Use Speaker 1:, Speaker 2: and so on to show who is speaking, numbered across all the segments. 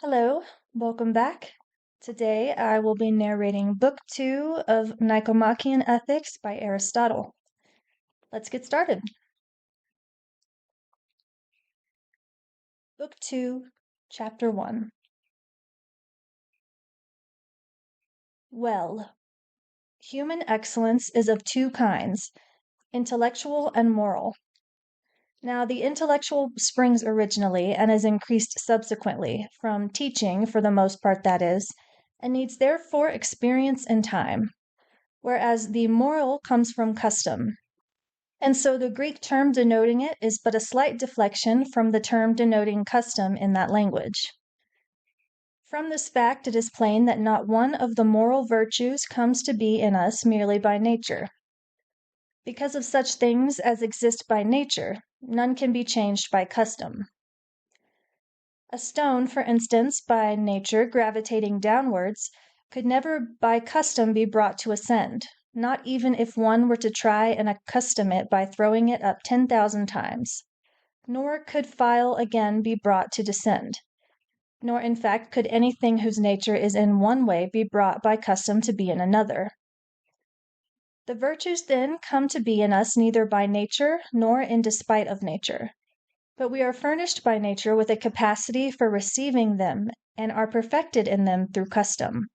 Speaker 1: Hello, welcome back. Today I will be narrating Book 2 of Nicomachean Ethics by Aristotle. Let's get started. Book 2, Chapter 1. Well, human excellence is of two kinds, intellectual and moral. Now, the intellectual springs originally and is increased subsequently, from teaching for the most part that is, and needs therefore experience and time, whereas the moral comes from custom. And so the Greek term denoting it is but a slight deflection from the term denoting custom in that language. From this fact, it is plain that not one of the moral virtues comes to be in us merely by nature. Because of such things as exist by nature, none can be changed by custom. A stone, for instance, by nature gravitating downwards, could never by custom be brought to ascend, not even if one were to try and accustom it by throwing it up 10,000 times. Nor could file again be brought to descend. Nor in fact could anything whose nature is in one way be brought by custom to be in another. The virtues then come to be in us neither by nature nor in despite of nature. But we are furnished by nature with a capacity for receiving them and are perfected in them through custom.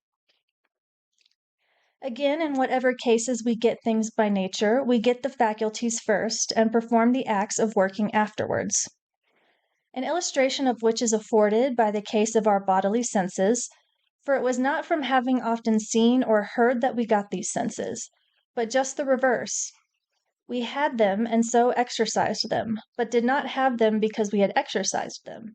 Speaker 1: Again, in whatever cases we get things by nature, we get the faculties first and perform the acts of working afterwards. An illustration of which is afforded by the case of our bodily senses, for it was not from having often seen or heard that we got these senses, but just the reverse. We had them and so exercised them, but did not have them because we had exercised them.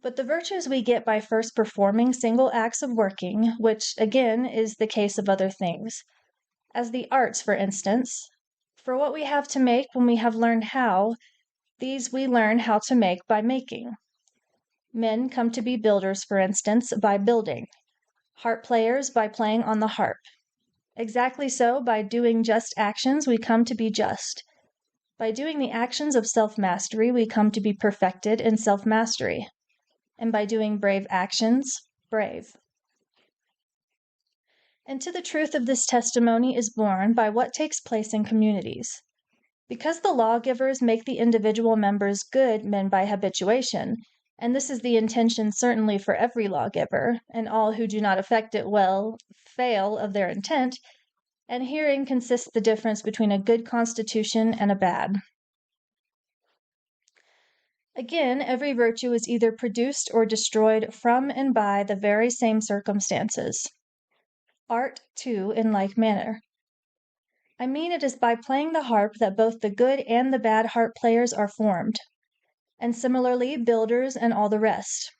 Speaker 1: But the virtues we get by first performing single acts of working, which, again, is the case of other things, as the arts, for instance. For what we have to make when we have learned how, these we learn how to make by making. Men come to be builders, for instance, by building, harp players by playing on the harp. Exactly so, by doing just actions, we come to be just. By doing the actions of self-mastery, we come to be perfected in self-mastery. And by doing brave actions, brave. And to the truth of this testimony is borne by what takes place in communities. Because the lawgivers make the individual members good men by habituation, and this is the intention certainly for every lawgiver, and all who do not effect it well fail of their intent, and herein consists the difference between a good constitution and a bad. Again, every virtue is either produced or destroyed from and by the very same circumstances. Art, too, in like manner. I mean, it is by playing the harp that both the good and the bad harp players are formed, and similarly builders and all the rest.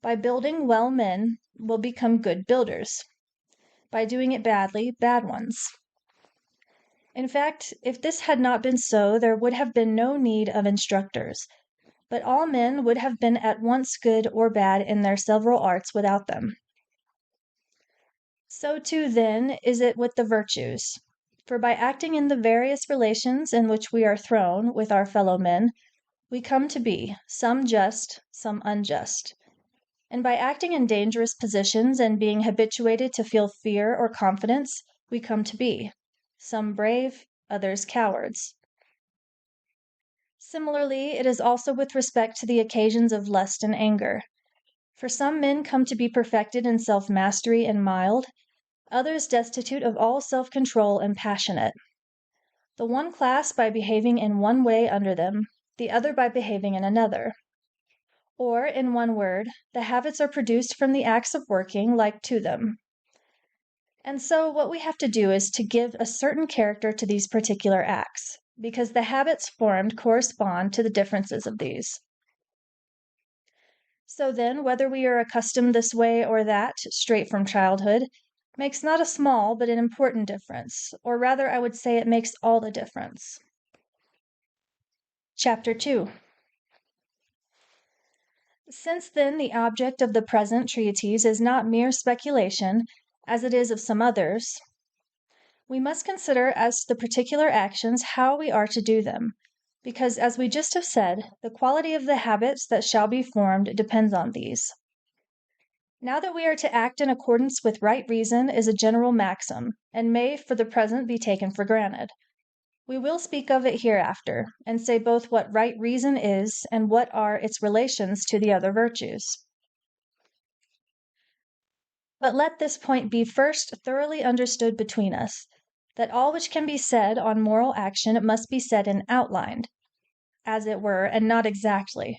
Speaker 1: By building well, men will become good builders. By doing it badly, bad ones. In fact, if this had not been so, there would have been no need of instructors, but all men would have been at once good or bad in their several arts without them. So too, then, is it with the virtues. For by acting in the various relations in which we are thrown with our fellow men, we come to be, some just, some unjust. And by acting in dangerous positions and being habituated to feel fear or confidence, we come to be, some brave, others cowards. Similarly, it is also with respect to the occasions of lust and anger. For some men come to be perfected in self-mastery and mild, others destitute of all self-control and passionate. The one class by behaving in one way under them, the other by behaving in another. Or, in one word, the habits are produced from the acts of working like to them. And so what we have to do is to give a certain character to these particular acts, because the habits formed correspond to the differences of these. So then, whether we are accustomed this way or that, straight from childhood, makes not a small but an important difference, or rather I would say it makes all the difference. Chapter 2. Since then the object of the present treatise is not mere speculation, as it is of some others, we must consider as to the particular actions how we are to do them, because, as we just have said, the quality of the habits that shall be formed depends on these. Now that we are to act in accordance with right reason is a general maxim, and may for the present be taken for granted. We will speak of it hereafter, and say both what right reason is and what are its relations to the other virtues. But let this point be first thoroughly understood between us, that all which can be said on moral action must be said in outline, as it were, and not exactly.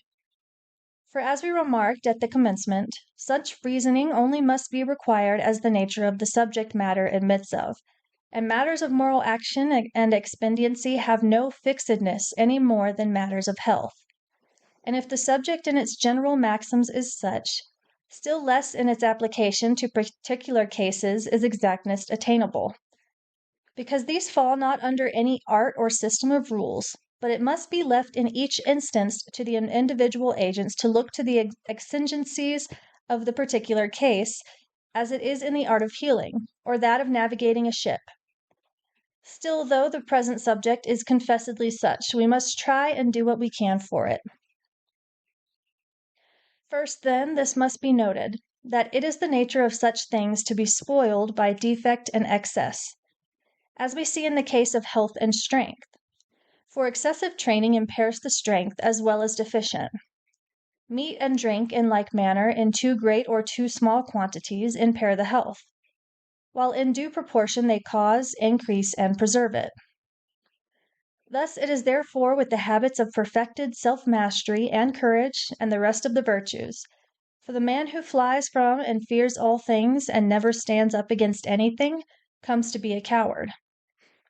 Speaker 1: For as we remarked at the commencement, such reasoning only must be required as the nature of the subject matter admits of, and matters of moral action and expediency have no fixedness any more than matters of health. And if the subject in its general maxims is such, still less in its application to particular cases is exactness attainable, because these fall not under any art or system of rules, but it must be left in each instance to the individual agents to look to the exigencies of the particular case, as it is in the art of healing, or that of navigating a ship. Still, though the present subject is confessedly such, we must try and do what we can for it. First, then, this must be noted, that it is the nature of such things to be spoiled by defect and excess, as we see in the case of health and strength. For excessive training impairs the strength as well as deficient. Meat and drink, in like manner, in too great or too small quantities, impair the health, while in due proportion they cause, increase, and preserve it. Thus it is therefore with the habits of perfected self-mastery and courage and the rest of the virtues. For the man who flies from and fears all things and never stands up against anything comes to be a coward.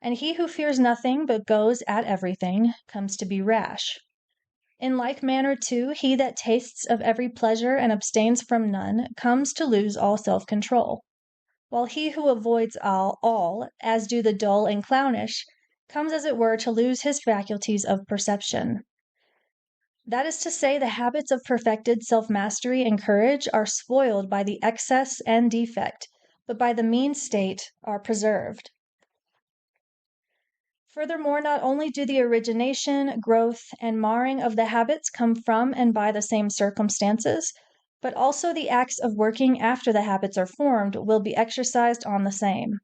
Speaker 1: And he who fears nothing but goes at everything comes to be rash. In like manner, too, he that tastes of every pleasure and abstains from none comes to lose all self-control, while he who avoids all, as do the dull and clownish, comes as it were to lose his faculties of perception. That is to say, the habits of perfected self-mastery and courage are spoiled by the excess and defect, but by the mean state are preserved. Furthermore, not only do the origination, growth, and marring of the habits come from and by the same circumstances, but also the acts of working after the habits are formed will be exercised on the same.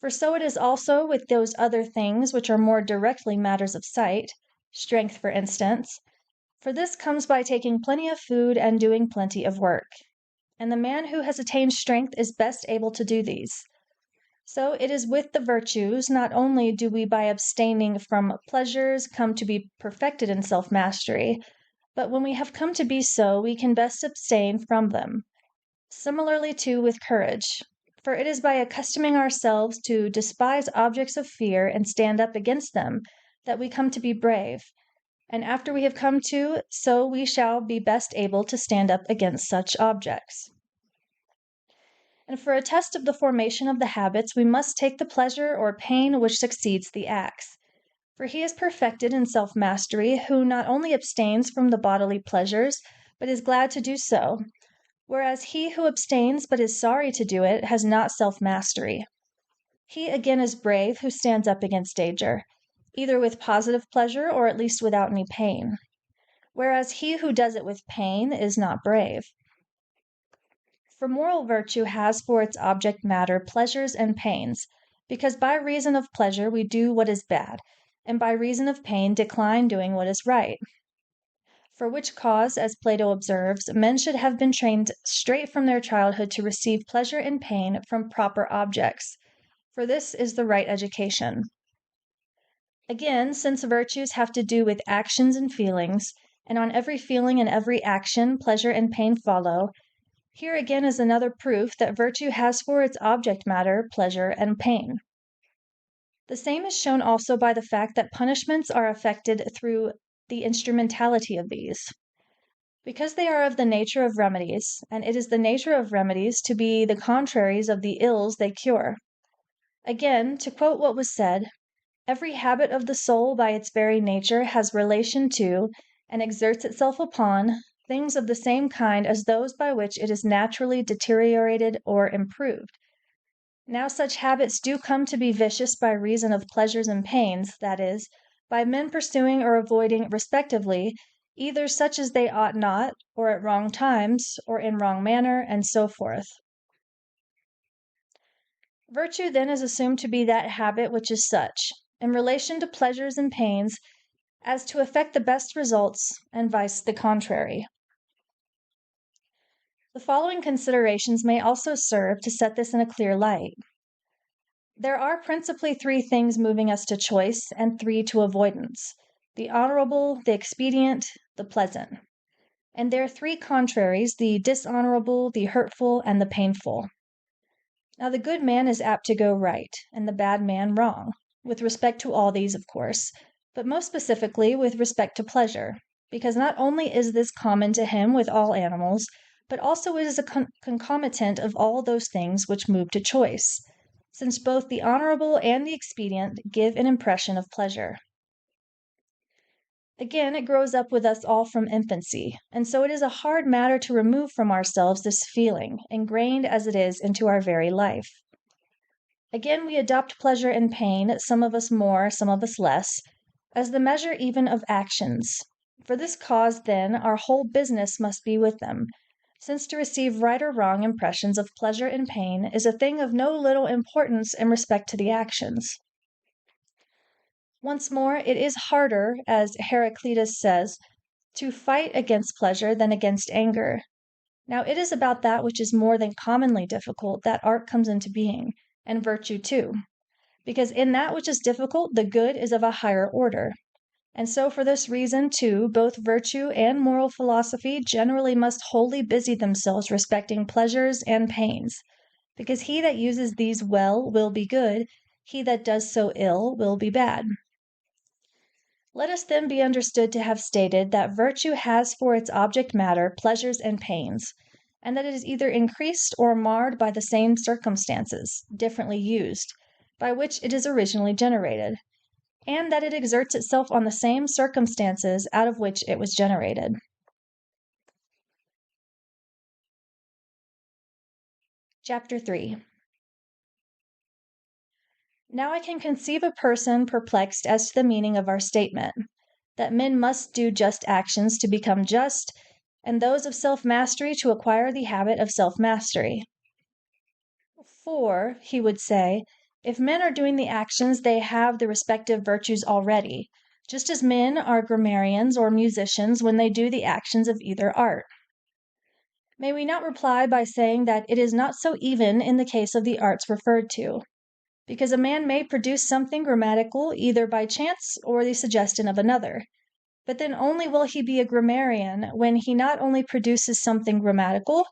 Speaker 1: For so it is also with those other things which are more directly matters of sight, strength for instance, for this comes by taking plenty of food and doing plenty of work. And the man who has attained strength is best able to do these. So it is with the virtues, not only do we by abstaining from pleasures come to be perfected in self-mastery, but when we have come to be so, we can best abstain from them. Similarly too with courage, for it is by accustoming ourselves to despise objects of fear and stand up against them that we come to be brave, and after we have come to, so we shall be best able to stand up against such objects. And for a test of the formation of the habits, we must take the pleasure or pain which succeeds the acts. For he is perfected in self-mastery who not only abstains from the bodily pleasures, but is glad to do so, whereas he who abstains but is sorry to do it has not self-mastery. He again is brave who stands up against danger, either with positive pleasure or at least without any pain, whereas he who does it with pain is not brave. For moral virtue has for its object matter pleasures and pains, because by reason of pleasure we do what is bad, and by reason of pain decline doing what is right. For which cause, as Plato observes, men should have been trained straight from their childhood to receive pleasure and pain from proper objects, for this is the right education. Again, since virtues have to do with actions and feelings, and on every feeling and every action pleasure and pain follow, here again is another proof that virtue has for its object matter pleasure and pain. The same is shown also by the fact that punishments are effected through the instrumentality of these, because they are of the nature of remedies, and it is the nature of remedies to be the contraries of the ills they cure. Again, to quote what was said, every habit of the soul by its very nature has relation to, and exerts itself upon, things of the same kind as those by which it is naturally deteriorated or improved. Now such habits do come to be vicious by reason of pleasures and pains, that is, by men pursuing or avoiding respectively either such as they ought not, or at wrong times, or in wrong manner, and so forth. Virtue then is assumed to be that habit which is such, in relation to pleasures and pains, as to effect the best results, and vice the contrary. The following considerations may also serve to set this in a clear light. There are principally three things moving us to choice and three to avoidance: the honorable, the expedient, the pleasant. And there are three contraries: the dishonorable, the hurtful, and the painful. Now, the good man is apt to go right, and the bad man wrong, with respect to all these, of course, but most specifically with respect to pleasure, because not only is this common to him with all animals, but also it is a concomitant of all those things which move to choice, since both the honorable and the expedient give an impression of pleasure. Again, it grows up with us all from infancy, and so it is a hard matter to remove from ourselves this feeling, ingrained as it is into our very life. Again, we adopt pleasure and pain, some of us more, some of us less, as the measure even of actions. For this cause, then, our whole business must be with them, since to receive right or wrong impressions of pleasure and pain is a thing of no little importance in respect to the actions. Once more, it is harder, as Heraclitus says, to fight against pleasure than against anger. Now, it is about that which is more than commonly difficult that art comes into being, and virtue too, because in that which is difficult the good is of a higher order. And so for this reason, too, both virtue and moral philosophy generally must wholly busy themselves respecting pleasures and pains, because he that uses these well will be good, he that does so ill will be bad. Let us then be understood to have stated that virtue has for its object matter pleasures and pains, and that it is either increased or marred by the same circumstances, differently used, by which it is originally generated, and that it exerts itself on the same circumstances out of which it was generated. Chapter 3. Now I can conceive a person perplexed as to the meaning of our statement, that men must do just actions to become just, and those of self-mastery to acquire the habit of self-mastery. For, he would say, if men are doing the actions, they have the respective virtues already, just as men are grammarians or musicians when they do the actions of either art. May we not reply by saying that it is not so even in the case of the arts referred to? Because a man may produce something grammatical either by chance or the suggestion of another, but then only will he be a grammarian when he not only produces something grammatical,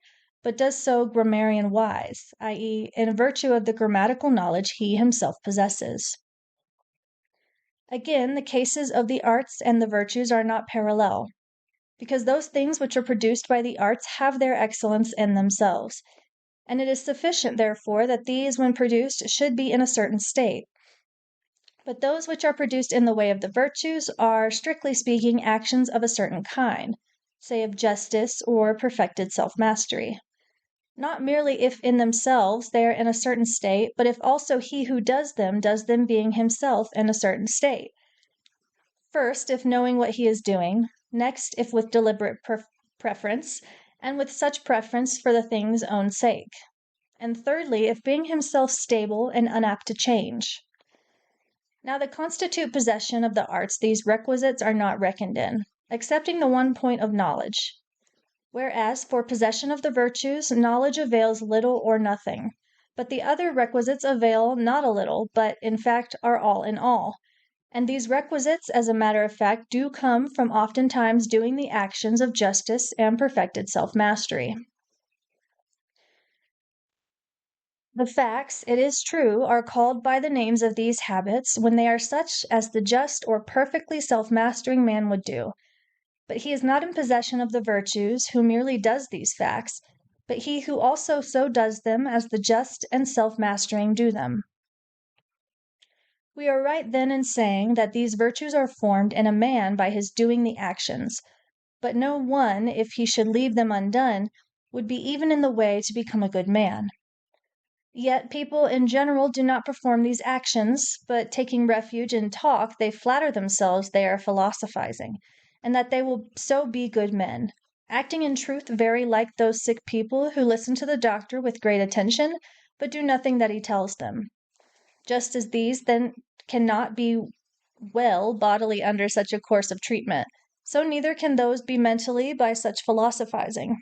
Speaker 1: but does so grammarian-wise, i.e., in virtue of the grammatical knowledge he himself possesses. Again, the cases of the arts and the virtues are not parallel, because those things which are produced by the arts have their excellence in themselves, and it is sufficient, therefore, that these, when produced, should be in a certain state. But those which are produced in the way of the virtues are, strictly speaking, actions of a certain kind, say of justice or perfected self-mastery. Not merely if in themselves they are in a certain state, but if also he who does them being himself in a certain state. First, if knowing what he is doing; next, if with deliberate preference, and with such preference for the thing's own sake; and thirdly, if being himself stable and unapt to change. Now, the constitute possession of the arts these requisites are not reckoned in, excepting the one point of knowledge. Whereas, for possession of the virtues, knowledge avails little or nothing, but the other requisites avail not a little, but, in fact, are all in all. And these requisites, as a matter of fact, do come from oftentimes doing the actions of justice and perfected self-mastery. The facts, it is true, are called by the names of these habits when they are such as the just or perfectly self-mastering man would do. But he is not in possession of the virtues who merely does these facts, but he who also so does them as the just and self-mastering do them. We are right then in saying that these virtues are formed in a man by his doing the actions, but no one, if he should leave them undone, would be even in the way to become a good man. Yet people in general do not perform these actions, but taking refuge in talk, they flatter themselves they are philosophizing, and that they will so be good men, acting in truth very like those sick people who listen to the doctor with great attention, but do nothing that he tells them. Just as these then cannot be well bodily under such a course of treatment, so neither can those be mentally by such philosophizing.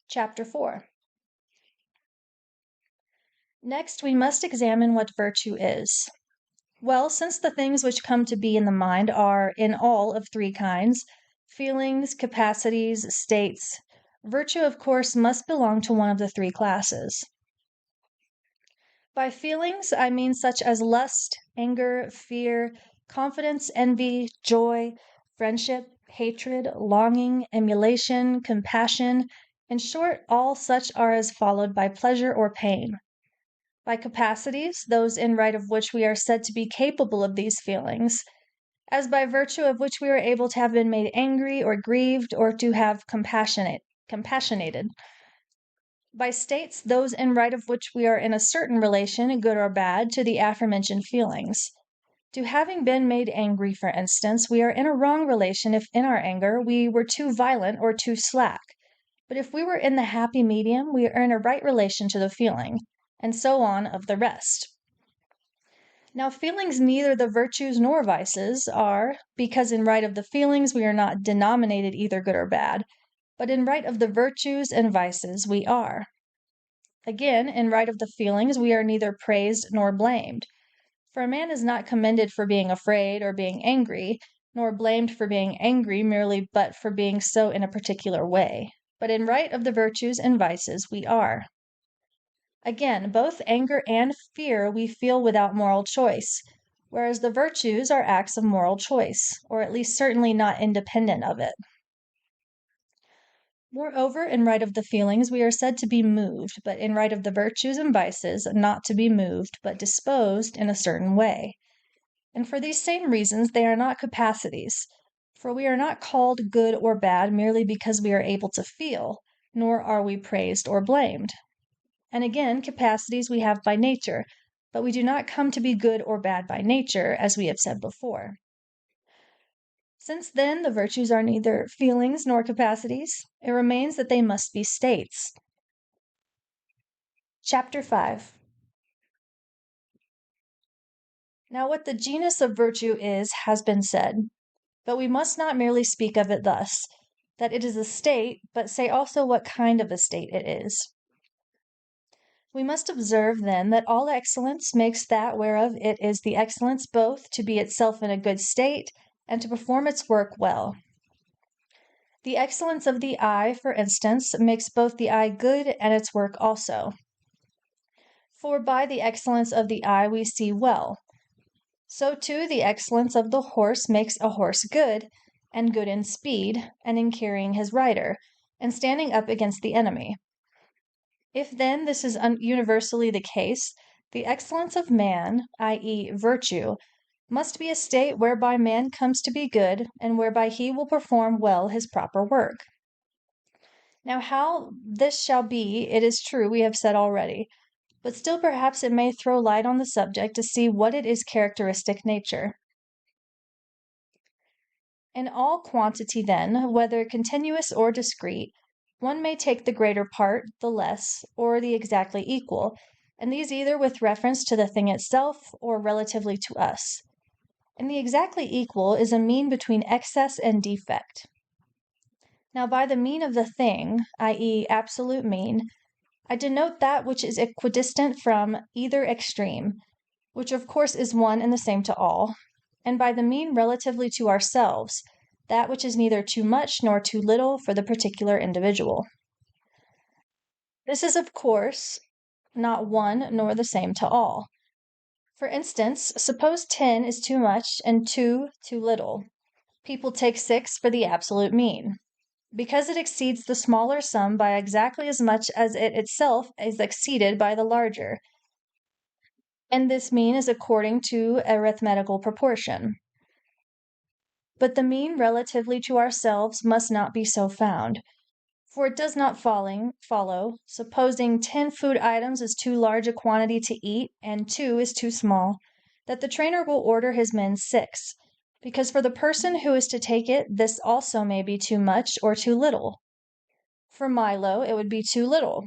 Speaker 1: Chapter 4. Next, we must examine what virtue is. Well, since the things which come to be in the mind are in all of three kinds, feelings, capacities, states, virtue, of course, must belong to one of the three classes. By feelings, I mean such as lust, anger, fear, confidence, envy, joy, friendship, hatred, longing, emulation, compassion, in short, all such are as followed by pleasure or pain. By capacities, those in right of which we are said to be capable of these feelings, as by virtue of which we are able to have been made angry or grieved or to have compassionated. By states, those in right of which we are in a certain relation, good or bad, to the aforementioned feelings. To having been made angry, for instance, we are in a wrong relation if in our anger we were too violent or too slack. But if we were in the happy medium, we are in a right relation to the feeling, and so on of the rest. Now, feelings, neither the virtues nor vices, are, because in right of the feelings we are not denominated either good or bad, but in right of the virtues and vices we are. Again, in right of the feelings we are neither praised nor blamed. For a man is not commended for being afraid or being angry, nor blamed for being angry merely but for being so in a particular way. But in right of the virtues and vices we are. Again, both anger and fear we feel without moral choice, whereas the virtues are acts of moral choice, or at least certainly not independent of it. Moreover, in right of the feelings we are said to be moved, but in right of the virtues and vices not to be moved, but disposed in a certain way. And for these same reasons they are not capacities, for we are not called good or bad merely because we are able to feel, nor are we praised or blamed. And again, capacities we have by nature, but we do not come to be good or bad by nature, as we have said before. Since then the virtues are neither feelings nor capacities, it remains that they must be states. Chapter 5. Now what the genus of virtue is has been said, but we must not merely speak of it thus, that it is a state, but say also what kind of a state it is. We must observe then that all excellence makes that whereof it is the excellence both to be itself in a good state and to perform its work well. The excellence of the eye, for instance, makes both the eye good and its work also. For by the excellence of the eye we see well. So too the excellence of the horse makes a horse good, and good in speed, and in carrying his rider, and standing up against the enemy. If then this is universally the case, the excellence of man, i.e., virtue, must be a state whereby man comes to be good, and whereby he will perform well his proper work. Now, how this shall be, it is true we have said already, but still perhaps it may throw light on the subject to see what it is characteristic nature. In all quantity, then, whether continuous or discrete, one may take the greater part, the less, or the exactly equal, and these either with reference to the thing itself or relatively to us. And the exactly equal is a mean between excess and defect. Now, by the mean of the thing, i.e., absolute mean, I denote that which is equidistant from either extreme, which of course is one and the same to all, and by the mean relatively to ourselves, that which is neither too much nor too little for the particular individual. This is, of course, not one nor the same to all. For instance, suppose 10 is too much and 2 too little. People take 6 for the absolute mean, because it exceeds the smaller sum by exactly as much as it itself is exceeded by the larger. And this mean is according to arithmetical proportion. But the mean relatively to ourselves must not be so found, for it does not follow, supposing 10 food items is too large a quantity to eat, and 2 is too small, that the trainer will order his men 6, because for the person who is to take it, this also may be too much or too little. For Milo, it would be too little,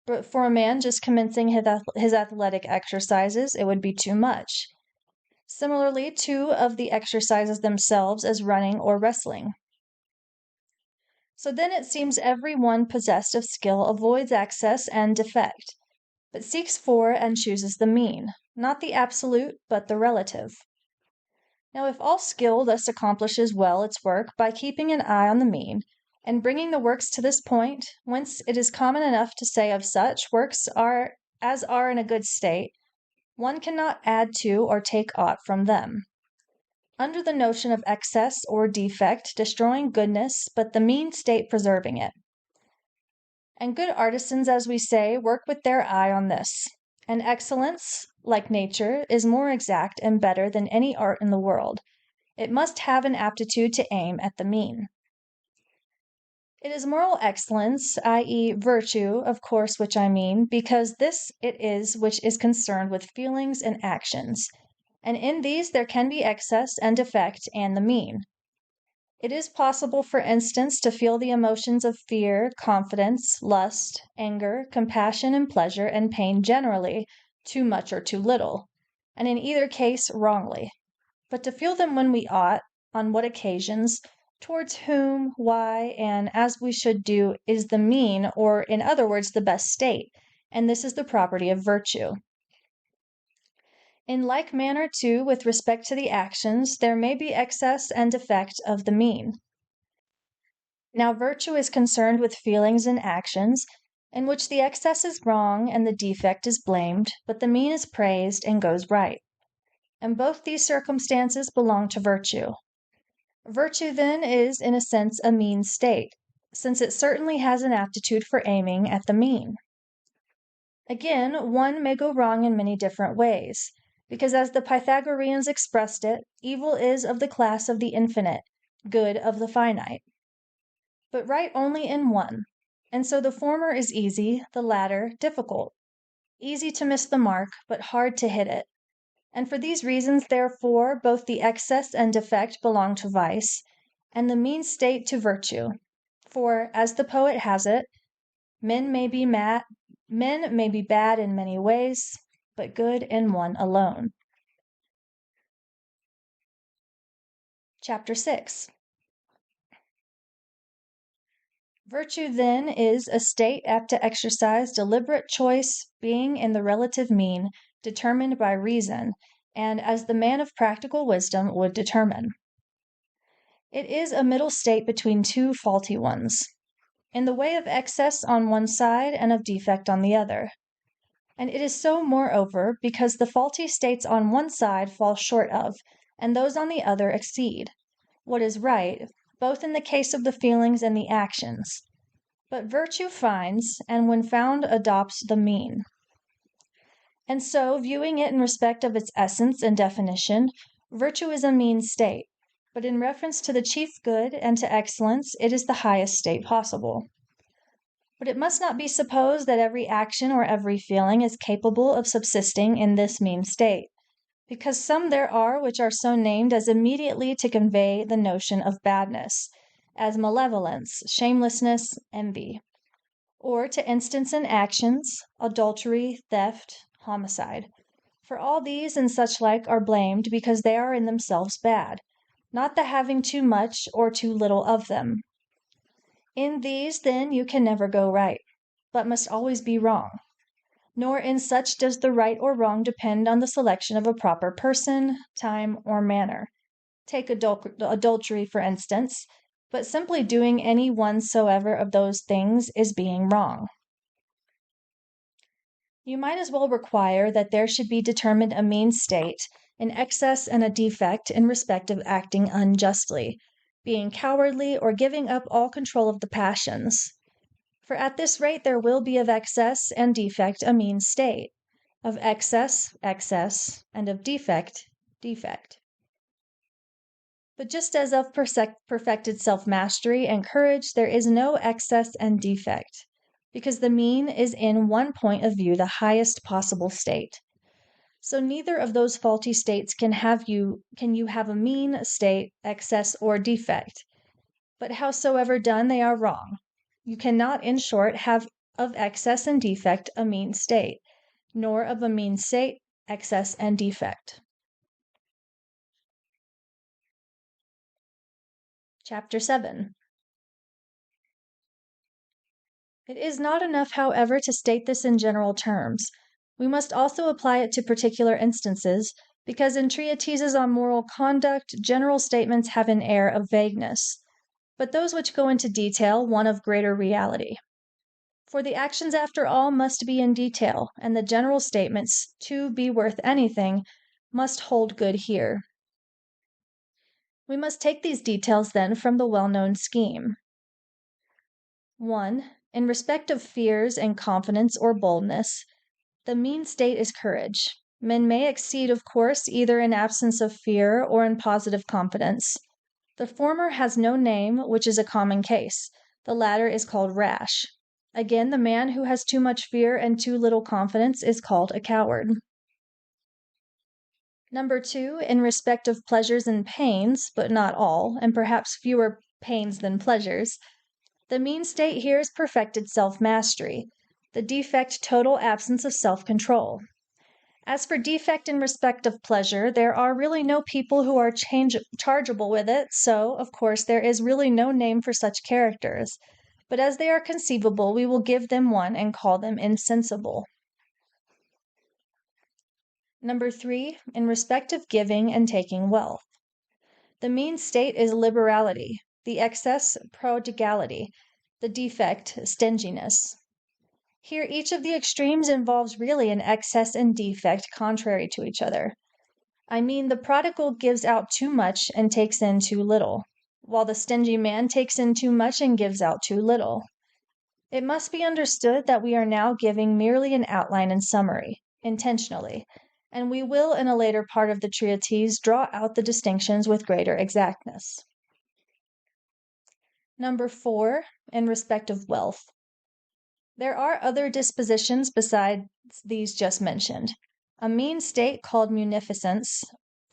Speaker 1: but for a man just commencing his athletic exercises, it would be too much. Similarly, 2 of the exercises themselves as running or wrestling. So then it seems every one possessed of skill avoids excess and defect, but seeks for and chooses the mean, not the absolute, but the relative. Now, if all skill thus accomplishes well its work by keeping an eye on the mean, and bringing the works to this point, whence it is common enough to say of such works as are in a good state, one cannot add to or take aught from them, under the notion of excess or defect destroying goodness, but the mean state preserving it. And good artisans, as we say, work with their eye on this. And excellence, like nature, is more exact and better than any art in the world. It must have an aptitude to aim at the mean. It is moral excellence, i.e., virtue, of course, which I mean, because this it is which is concerned with feelings and actions, and in these there can be excess and defect and the mean. It is possible, for instance, to feel the emotions of fear, confidence, lust, anger, compassion, and pleasure and pain generally, too much or too little, and in either case wrongly. But to feel them when we ought, on what occasions, towards whom, why, and as we should do, is the mean, or in other words, the best state, and this is the property of virtue. In like manner, too, with respect to the actions, there may be excess and defect of the mean. Now, virtue is concerned with feelings and actions, in which the excess is wrong and the defect is blamed, but the mean is praised and goes right. And both these circumstances belong to virtue. Virtue, then, is, in a sense, a mean state, since it certainly has an aptitude for aiming at the mean. Again, one may go wrong in many different ways, because as the Pythagoreans expressed it, evil is of the class of the infinite, good of the finite. But right only in one, and so the former is easy, the latter difficult. Easy to miss the mark, but hard to hit it. And for these reasons, therefore, both the excess and defect belong to vice, and the mean state to virtue. For, as the poet has it, men may be bad in many ways, but good in one alone. Chapter 6. Virtue, then, is a state apt to exercise deliberate choice, being in the relative mean, determined by reason, and as the man of practical wisdom would determine. It is a middle state between 2 faulty ones, in the way of excess on one side and of defect on the other. And it is so, moreover, because the faulty states on one side fall short of, and those on the other exceed, what is right, both in the case of the feelings and the actions. But virtue finds, and when found adopts the mean. And so, viewing it in respect of its essence and definition, virtue is a mean state, but in reference to the chief good and to excellence, it is the highest state possible. But it must not be supposed that every action or every feeling is capable of subsisting in this mean state, because some there are which are so named as immediately to convey the notion of badness, as malevolence, shamelessness, envy, or to instance in actions, adultery, theft, homicide. For all these and such like are blamed because they are in themselves bad, not the having too much or too little of them. In these, then, you can never go right, but must always be wrong. Nor in such does the right or wrong depend on the selection of a proper person, time, or manner. Take adultery, for instance, but simply doing any one soever of those things is being wrong. You might as well require that there should be determined a mean state, an excess and a defect in respect of acting unjustly, being cowardly, or giving up all control of the passions. For at this rate there will be of excess and defect a mean state, of excess, and of defect, defect. But just as of perfected self-mastery and courage there is no excess and defect, because the mean is in one point of view the highest possible state. So neither of those faulty states can you have a mean state, excess, or defect. But howsoever done, they are wrong. You cannot, in short, have of excess and defect a mean state, nor of a mean state excess and defect. Chapter 7. It is not enough, however, to state this in general terms. We must also apply it to particular instances, because in treatises on moral conduct, general statements have an air of vagueness, but those which go into detail, one of greater reality. For the actions, after all, must be in detail, and the general statements, to be worth anything, must hold good here. We must take these details, then, from the well-known scheme. 1. In respect of fears and confidence or boldness, the mean state is courage. Men may exceed, of course, either in absence of fear or in positive confidence. The former has no name, which is a common case. The latter is called rash. Again, the man who has too much fear and too little confidence is called a coward. 2, in respect of pleasures and pains, but not all, and perhaps fewer pains than pleasures, the mean state here is perfected self-mastery, the defect total absence of self-control. As for defect in respect of pleasure, there are really no people who are chargeable with it, so, of course, there is really no name for such characters. But as they are conceivable, we will give them one and call them insensible. 3, in respect of giving and taking wealth. The mean state is liberality, the excess prodigality, the defect stinginess. Here each of the extremes involves really an excess and defect contrary to each other. I mean, the prodigal gives out too much and takes in too little, while the stingy man takes in too much and gives out too little. It must be understood that we are now giving merely an outline and summary, intentionally, and we will in a later part of the treatise draw out the distinctions with greater exactness. 4, in respect of wealth. There are other dispositions besides these just mentioned. A mean state called munificence,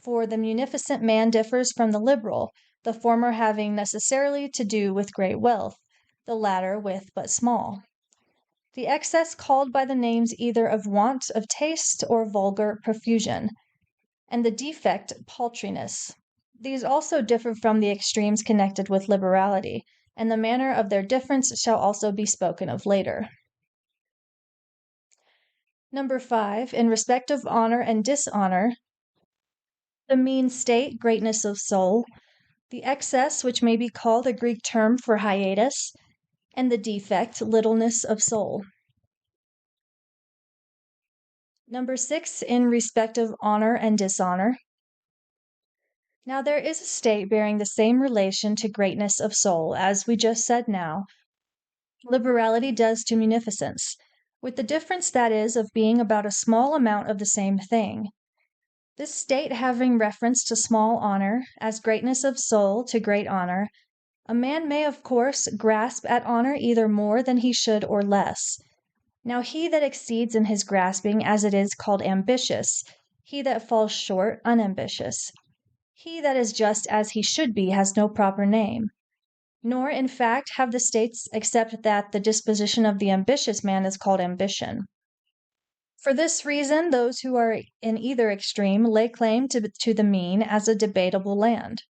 Speaker 1: for the munificent man differs from the liberal, the former having necessarily to do with great wealth, the latter with but small. The excess called by the names either of want of taste or vulgar profusion, and the defect paltriness. These also differ from the extremes connected with liberality, and the manner of their difference shall also be spoken of later. 5, in respect of honor and dishonor, the mean state, greatness of soul, the excess, which may be called a Greek term for hiatus, and the defect, littleness of soul. 6, in respect of honor and dishonor. Now there is a state bearing the same relation to greatness of soul, as we just said now, liberality does to munificence, with the difference, that is, of being about a small amount of the same thing. This state having reference to small honor, as greatness of soul to great honor, a man may, of course, grasp at honor either more than he should or less. Now he that exceeds in his grasping, as it is called ambitious, he that falls short, unambitious. He that is just as he should be has no proper name. Nor, in fact, have the states except that the disposition of the ambitious man is called ambition. For this reason, those who are in either extreme lay claim to the mean as a debatable land.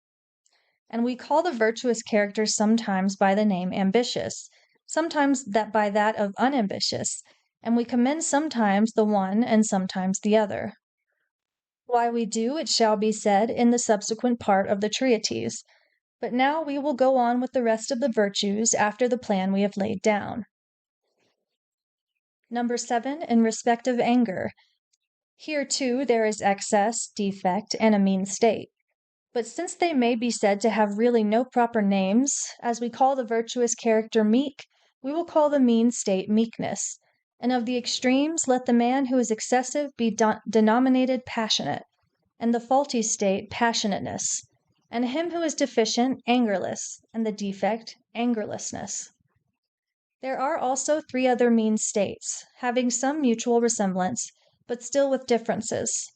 Speaker 1: And we call the virtuous character sometimes by the name ambitious, sometimes by that of unambitious, and we commend sometimes the one and sometimes the other. Why we do, it shall be said in the subsequent part of the treatise, but now we will go on with the rest of the virtues after the plan we have laid down. 7, in respect of anger. Here, too, there is excess, defect, and a mean state. But since they may be said to have really no proper names, as we call the virtuous character meek, we will call the mean state meekness. And of the extremes, let the man who is excessive be denominated passionate, and the faulty state passionateness, and him who is deficient angerless, and the defect angerlessness. There are also 3 other mean states, having some mutual resemblance, but still with differences.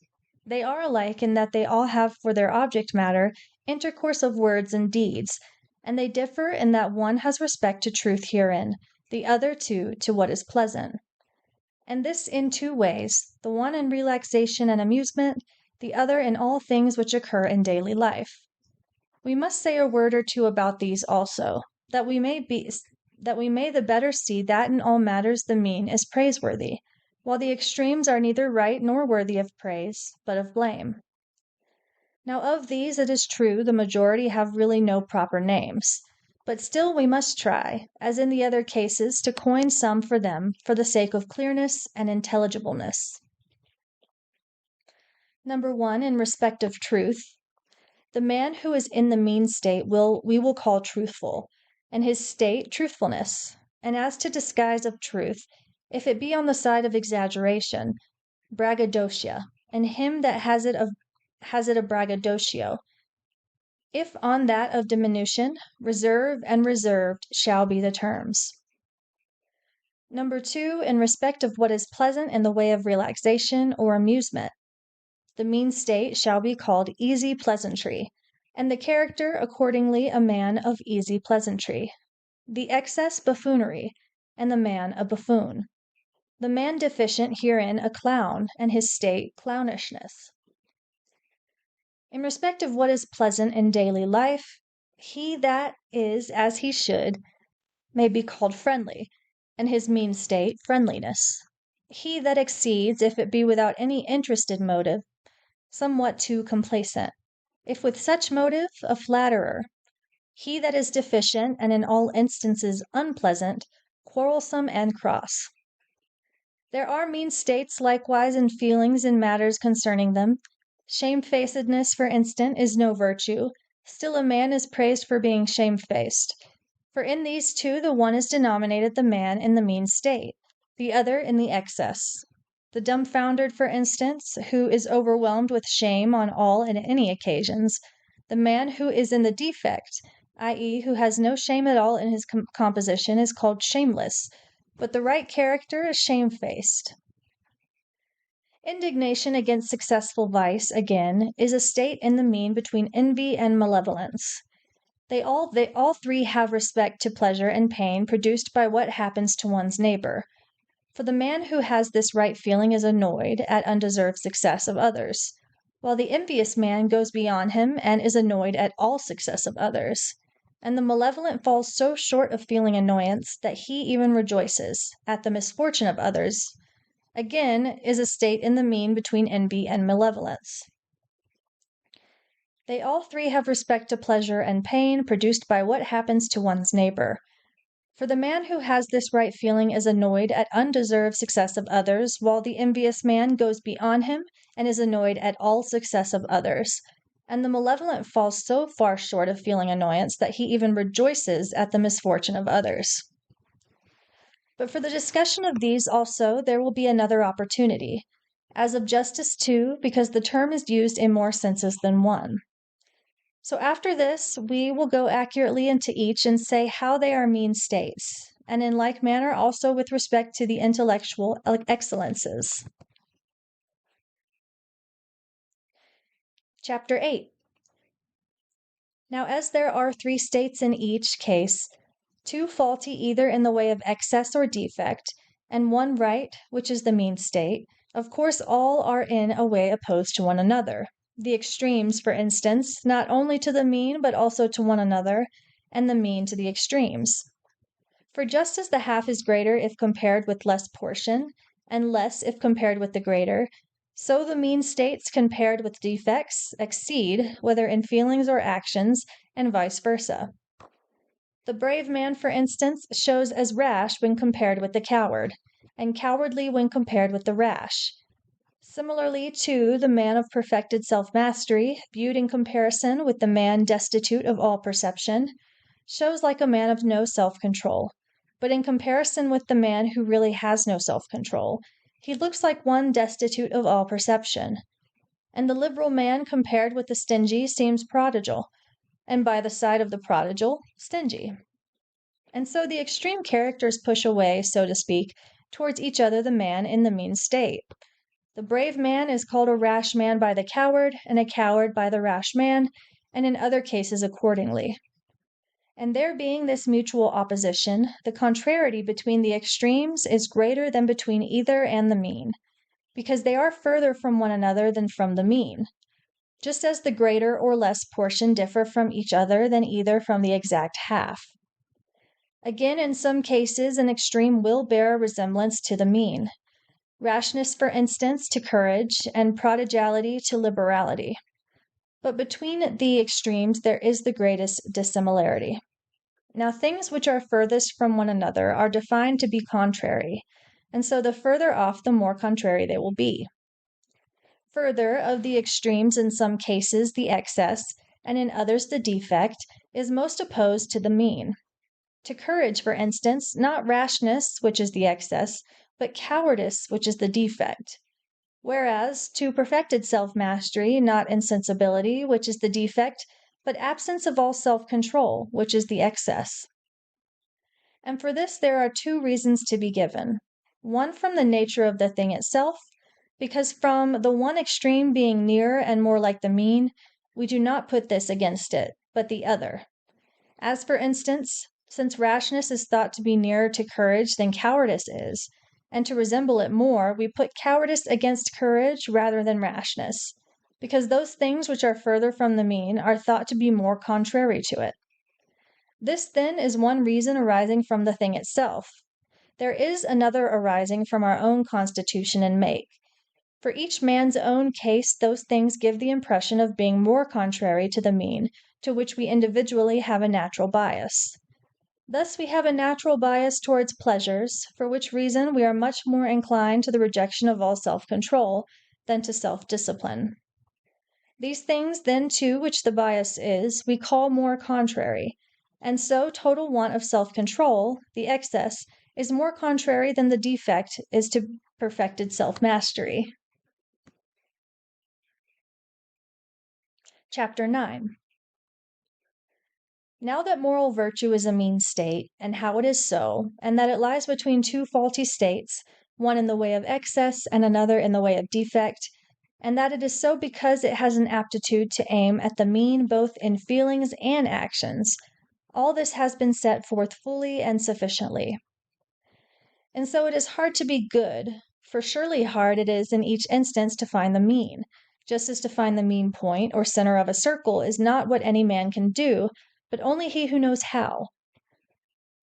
Speaker 1: They are alike in that they all have for their object matter intercourse of words and deeds, and they differ in that one has respect to truth herein, the other to what is pleasant. And this in two ways, the one in relaxation and amusement, the other in all things which occur in daily life. We must say a word or two about these also, that we may the better see that in all matters the mean is praiseworthy, while the extremes are neither right nor worthy of praise, but of blame. Now of these it is true the majority have really no proper names, but still we must try, as in the other cases, to coin some for them for the sake of clearness and intelligibleness. Number 1, in respect of truth, the man who is in the mean state we will call truthful, and his state truthfulness. And as to disguise of truth, if it be on the side of exaggeration, braggadocia, and him that has it a braggadocio. If on that of diminution, reserve and reserved shall be the terms. Number 2, in respect of what is pleasant in the way of relaxation or amusement. The mean state shall be called easy pleasantry, and the character accordingly a man of easy pleasantry. The excess buffoonery, and the man a buffoon. The man deficient herein a clown, and his state clownishness. In respect of what is pleasant in daily life, he that is as he should may be called friendly, and his mean state friendliness. He that exceeds, if it be without any interested motive, somewhat too complacent, if with such motive, a flatterer. He that is deficient, and in all instances unpleasant, quarrelsome and cross. There are mean states likewise in feelings and matters concerning them. Shamefacedness, for instance, is no virtue, still a man is praised for being shamefaced. For in these two the one is denominated the man in the mean state, the other in the excess. The dumbfoundered, for instance, who is overwhelmed with shame on all and any occasions, the man who is in the defect, i.e., who has no shame at all in his composition, is called shameless, but the right character is shamefaced. Indignation against successful vice, again, is a state in the mean between envy and malevolence. They all three have respect to pleasure and pain produced by what happens to one's neighbor. For the man who has this right feeling is annoyed at undeserved success of others, while the envious man goes beyond him and is annoyed at all success of others. And the malevolent falls so short of feeling annoyance that he even rejoices at the misfortune of others. Again, is a state in the mean between envy and malevolence. They all three have respect to pleasure and pain produced by what happens to one's neighbor. For the man who has this right feeling is annoyed at undeserved success of others, while the envious man goes beyond him and is annoyed at all success of others. And the malevolent falls so far short of feeling annoyance that he even rejoices at the misfortune of others. But for the discussion of these also there will be another opportunity, as of justice too, because the term is used in more senses than one. So after this, we will go accurately into each and say how they are mean states, and in like manner also with respect to the intellectual excellences. Chapter 8. Now as there are three states in each case, two faulty either in the way of excess or defect, and one right, which is the mean state, of course all are in a way opposed to one another. The extremes, for instance, not only to the mean, but also to one another, and the mean to the extremes. For just as the half is greater if compared with less portion, and less if compared with the greater, so the mean states compared with defects exceed, whether in feelings or actions, and vice versa. The brave man, for instance, shows as rash when compared with the coward, and cowardly when compared with the rash. Similarly, too, the man of perfected self-mastery, viewed in comparison with the man destitute of all perception, shows like a man of no self-control, but in comparison with the man who really has no self-control, he looks like one destitute of all perception. And the liberal man compared with the stingy seems prodigal, and by the side of the prodigal, stingy. And so the extreme characters push away, so to speak, towards each other the man in the mean state. The brave man is called a rash man by the coward, and a coward by the rash man, and in other cases accordingly. And there being this mutual opposition, the contrariety between the extremes is greater than between either and the mean, because they are further from one another than from the mean, just as the greater or less portion differ from each other than either from the exact half. Again, in some cases, an extreme will bear a resemblance to the mean. Rashness, for instance, to courage, and prodigality to liberality. But between the extremes there is the greatest dissimilarity. Now, things which are furthest from one another are defined to be contrary, and so the further off the more contrary they will be. Further, of the extremes in some cases the excess, and in others the defect, is most opposed to the mean. To courage, for instance, not rashness, which is the excess, but cowardice, which is the defect. Whereas to perfected self-mastery, not insensibility, which is the defect, but absence of all self-control, which is the excess. And for this there are two reasons to be given. One from the nature of the thing itself, because from the one extreme being nearer and more like the mean, we do not put this against it, but the other. As for instance, since rashness is thought to be nearer to courage than cowardice is, and to resemble it more, we put cowardice against courage rather than rashness, because those things which are further from the mean are thought to be more contrary to it. This, then, is one reason arising from the thing itself. There is another arising from our own constitution and make. For each man's own case, those things give the impression of being more contrary to the mean, to which we individually have a natural bias. Thus we have a natural bias towards pleasures, for which reason we are much more inclined to the rejection of all self-control than to self-discipline. These things, then, too, which the bias is, we call more contrary, and so total want of self-control, the excess, is more contrary than the defect is to perfected self-mastery. Chapter 9. Now that moral virtue is a mean state, and how it is so, and that it lies between two faulty states, one in the way of excess and another in the way of defect, and that it is so because it has an aptitude to aim at the mean both in feelings and actions, all this has been set forth fully and sufficiently. And so it is hard to be good, for surely hard it is in each instance to find the mean, just as to find the mean point or center of a circle is not what any man can do, but only he who knows how.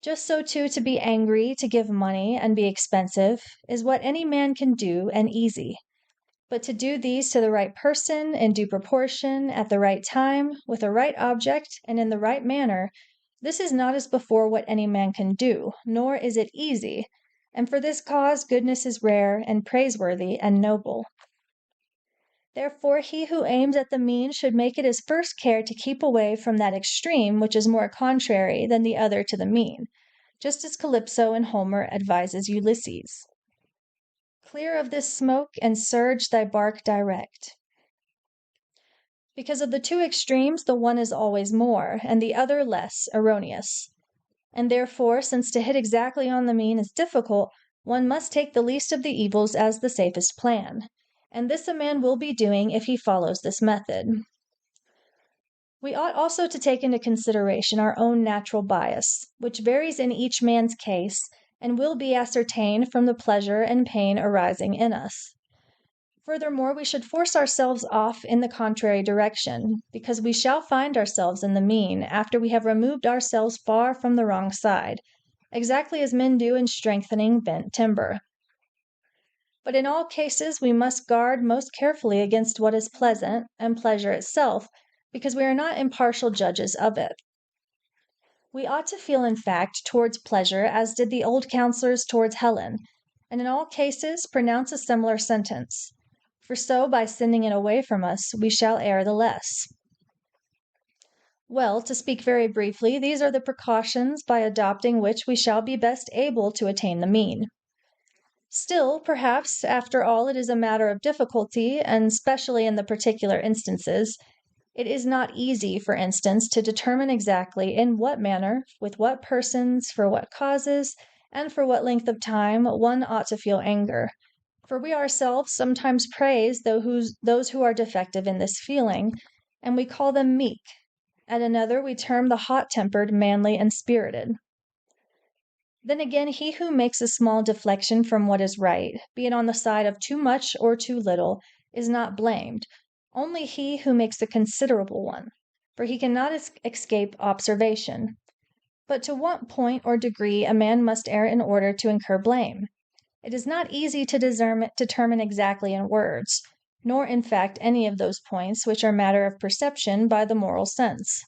Speaker 1: Just so too to be angry, to give money, and be expensive, is what any man can do and easy. But to do these to the right person, in due proportion, at the right time, with a right object, and in the right manner, this is not as before what any man can do, nor is it easy, and for this cause goodness is rare, and praiseworthy, and noble. Therefore, he who aims at the mean should make it his first care to keep away from that extreme which is more contrary than the other to the mean, just as Calypso in Homer advises Ulysses. Clear of this smoke, and surge thy bark direct. Because of the two extremes, the one is always more, and the other less, erroneous. And therefore, since to hit exactly on the mean is difficult, one must take the least of the evils as the safest plan. And this a man will be doing if he follows this method. We ought also to take into consideration our own natural bias, which varies in each man's case, and will be ascertained from the pleasure and pain arising in us. Furthermore, we should force ourselves off in the contrary direction, because we shall find ourselves in the mean after we have removed ourselves far from the wrong side, exactly as men do in strengthening bent timber. But in all cases we must guard most carefully against what is pleasant, and pleasure itself, because we are not impartial judges of it. We ought to feel, in fact, towards pleasure as did the old counselors towards Helen, and in all cases pronounce a similar sentence. For so, by sending it away from us, we shall err the less. Well, to speak very briefly, these are the precautions by adopting which we shall be best able to attain the mean. Still, perhaps, after all, it is a matter of difficulty, and especially in the particular instances. It is not easy, for instance, to determine exactly in what manner, with what persons, for what causes, and for what length of time one ought to feel anger, For we ourselves sometimes praise those who are defective in this feeling, and we call them meek. At another, we term the hot tempered manly and spirited. Then again, he who makes a small deflection from what is right, be it on the side of too much or too little, is not blamed, only he who makes a considerable one, for he cannot escape observation. But to what point or degree a man must err in order to incur blame? It is not easy to determine exactly in words, nor in fact any of those points which are matter of perception by the moral sense.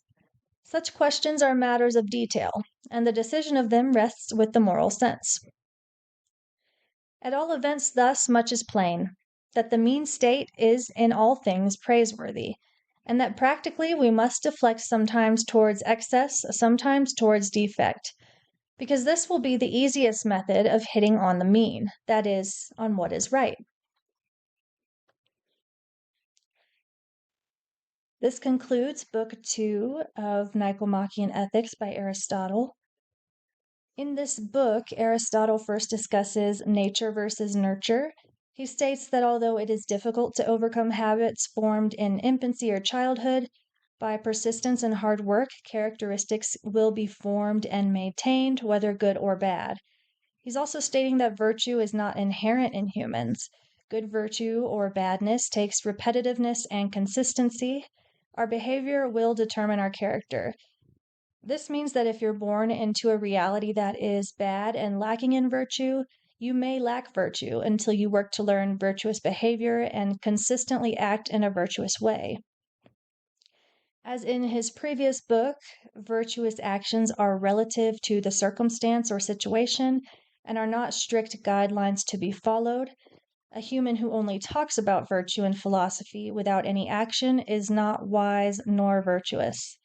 Speaker 1: Such questions are matters of detail, and the decision of them rests with the moral sense. At all events, thus much is plain, that the mean state is in all things praiseworthy, and that practically we must deflect sometimes towards excess, sometimes towards defect, because this will be the easiest method of hitting on the mean, that is, on what is right. This concludes Book 2 of Nicomachean Ethics by Aristotle. In this book, Aristotle first discusses nature versus nurture. He states that although it is difficult to overcome habits formed in infancy or childhood, by persistence and hard work, characteristics will be formed and maintained, whether good or bad. He's also stating that virtue is not inherent in humans. Good virtue or badness takes repetitiveness and consistency. Our behavior will determine our character. This means that if you're born into a reality that is bad and lacking in virtue, you may lack virtue until you work to learn virtuous behavior and consistently act in a virtuous way. As in his previous book, virtuous actions are relative to the circumstance or situation and are not strict guidelines to be followed. A human who only talks about virtue and philosophy without any action is not wise nor virtuous.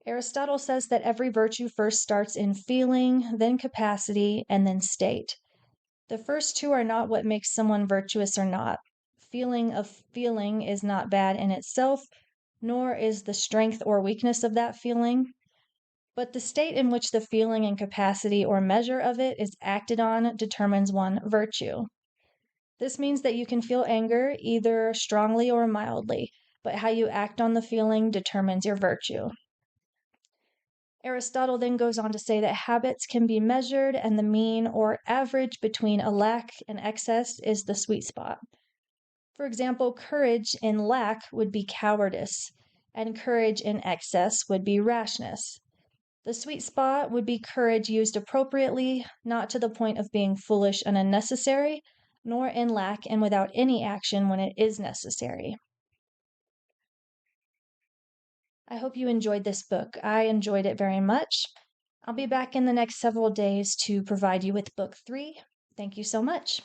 Speaker 1: Aristotle says that every virtue first starts in feeling, then capacity, and then state. The first two are not what makes someone virtuous or not. Feeling of feeling is not bad in itself, nor is the strength or weakness of that feeling, but the state in which the feeling and capacity or measure of it is acted on determines one virtue. This means that you can feel anger either strongly or mildly, but how you act on the feeling determines your virtue. Aristotle then goes on to say that habits can be measured, and the mean or average between a lack and excess is the sweet spot. For example, courage in lack would be cowardice, and courage in excess would be rashness. The sweet spot would be courage used appropriately, not to the point of being foolish and unnecessary, nor in lack and without any action when it is necessary. I hope you enjoyed this book. I enjoyed it very much. I'll be back in the next several days to provide you with book 3. Thank you so much.